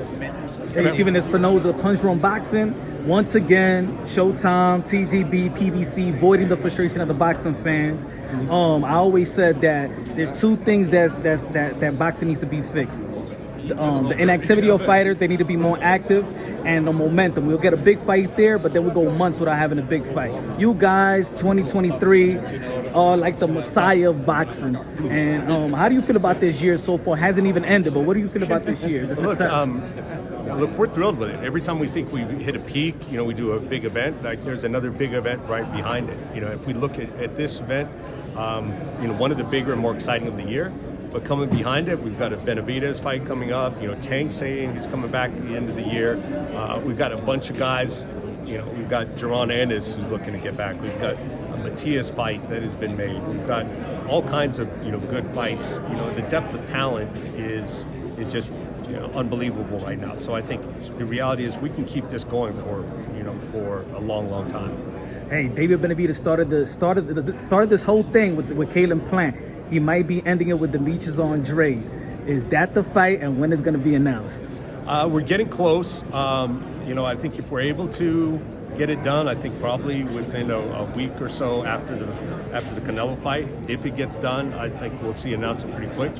Hey, Steven Espinoza, Punsh Room Boxing. Once again, Showtime, TGB, PBC, voiding the frustration of the boxing fans. I always said that there's two things that boxing needs to be fixed. The inactivity of fighters, they need to be more active, and the momentum. We'll get a big fight there, but then we'll go months without having a big fight. You guys, 2023, are like the messiah of boxing. And how do you feel about this year so far? Hasn't even ended, but what do you feel about this year, the success? Look, we're thrilled with it. Every time we think we hit a peak, we do a big event, like there's another big event right behind it. If we look at this event, one of the bigger and more exciting of the year. But coming behind it, we've got a Benavidez fight coming up. Tank saying he's coming back at the end of the year. We've got a bunch of guys. We've got Jaron Ennis who's looking to get back. We've got a Matias fight that has been made. We've got all kinds of good fights. The depth of talent is just unbelievable right now. So I think the reality is we can keep this going for a long time. Hey, David Benavidez started this whole thing with Caleb Plant. He might be ending it with Demetrius Andre. Is that the fight, and when is going to be announced? We're getting close. I think if we're able to get it done, I think probably within a week or so after the Canelo fight. If it gets done, I think we'll see announcement pretty quick.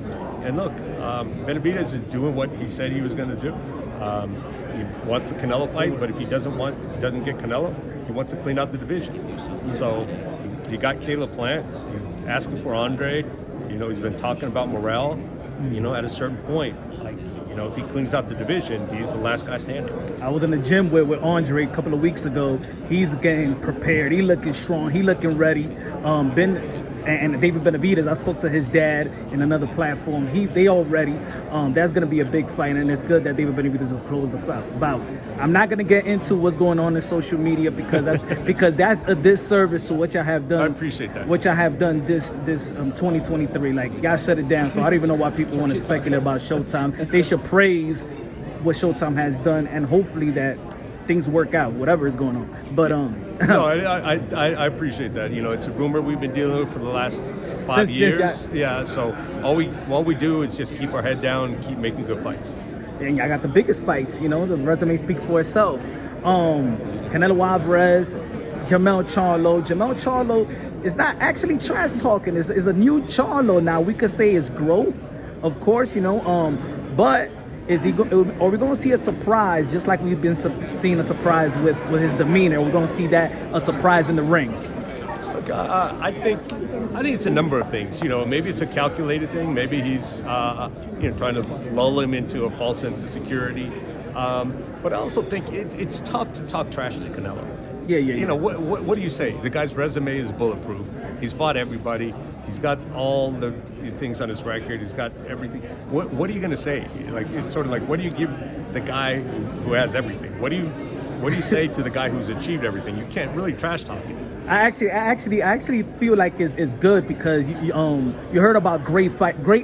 And look, Benavidez is doing what he said he was going to do. He wants the Canelo fight, but if he doesn't get Canelo, he wants to clean out the division. So you got Caleb Plant. He's asking for Andre. He's been talking about Morrell. At a certain point, if he cleans out the division, he's the last guy standing. I was in the gym with Andre a couple of weeks ago. He's getting prepared. He looking strong. He looking ready. And David Benavidez, I spoke to his dad in another platform. They all ready. That's going to be a big fight, and it's good that David Benavidez will close the bout. I'm not going to get into what's going on in social media because that's a disservice to what y'all have done. I appreciate that. What y'all have done this 2023. Like, y'all shut it down, so I don't even know why people want to speculate about Showtime. They should praise what Showtime has done, and hopefully that things work out, whatever is going on. But no, I appreciate that. It's a rumor we've been dealing with for the last 5 years. Yeah. So all we do is just keep our head down and keep making good fights. And I got the biggest fights. The resume speaks for itself. Canelo Alvarez, Jamel Charlo. Jamel Charlo is not actually trash talking. It's a new Charlo now. We could say it's growth, of course. But are we going to see a surprise, just like we've been seeing a surprise with his demeanor? We're going to see a surprise in the ring. Look, I think it's a number of things. Maybe it's a calculated thing. Maybe he's trying to lull him into a false sense of security. But I also think it's tough to talk trash to Canelo. Yeah. What do you say? The guy's resume is bulletproof. He's fought everybody. He's got all the things on his record. He's got everything. What are you going to say? It's sort of like, what do you give the guy who has everything? What do you say to the guy who's achieved everything? You can't really trash talk him. I actually feel like it's good because you heard about great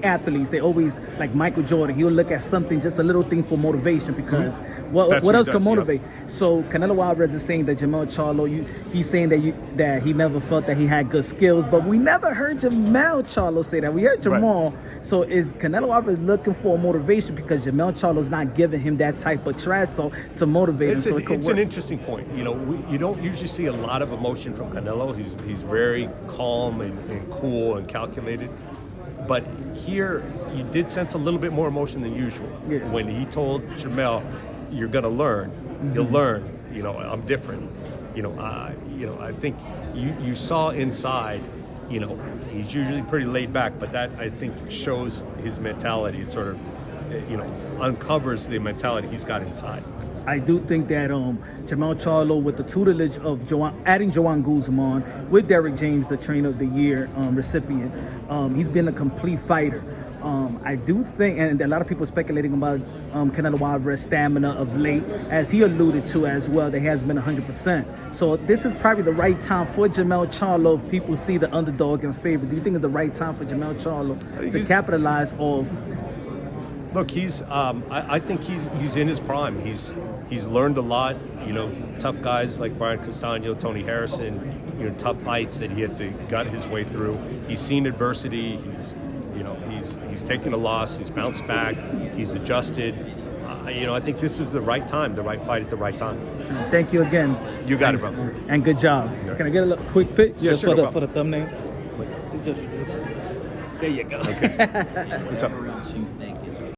athletes. They always, like Michael Jordan, he'll look at something, just a little thing for motivation because what else can motivate? Yeah. So Canelo Alvarez is saying that Jamel Charlo, he's saying that he never felt that he had good skills, but we never heard Jamel Charlo say that. We heard Jamal. Right. So is Canelo Alvarez looking for motivation because Jamel Charlo's not giving him that type of trash to motivate him? So it's an interesting point. You don't usually see a lot of emotion from Canelo. He's very calm and cool and calculated. But here, you did sense a little bit more emotion than usual. Yeah. When he told Jamel, "You're gonna learn. Mm-hmm. You'll learn. I'm different." I think you saw inside. He's usually pretty laid back, but that I think shows his mentality. It sort of, uncovers the mentality he's got inside. I do think that Jamel Charlo, with the tutelage of adding Joanne Guzman with Derrick James, the Trainer of the Year recipient, he's been a complete fighter. I do think, and a lot of people are speculating about Canelo Alvarez's stamina of late, as he alluded to as well, that he has been 100%. So this is probably the right time for Jamel Charlo if people see the underdog in favor. Do you think it's the right time for Jamel Charlo to capitalize off? Look, I think he's in his prime. He's learned a lot. Tough guys like Brian Castano, Tony Harrison. Tough fights that he had to gut his way through. He's seen adversity. He's taken a loss. He's bounced back. He's adjusted. I think this is the right time, the right fight at the right time. Thank you again. You got Thanks. it, bro. And good job. Can I get a little quick pitch Yeah, just sure, no for the thumbnail? It's just, there you go. What's up?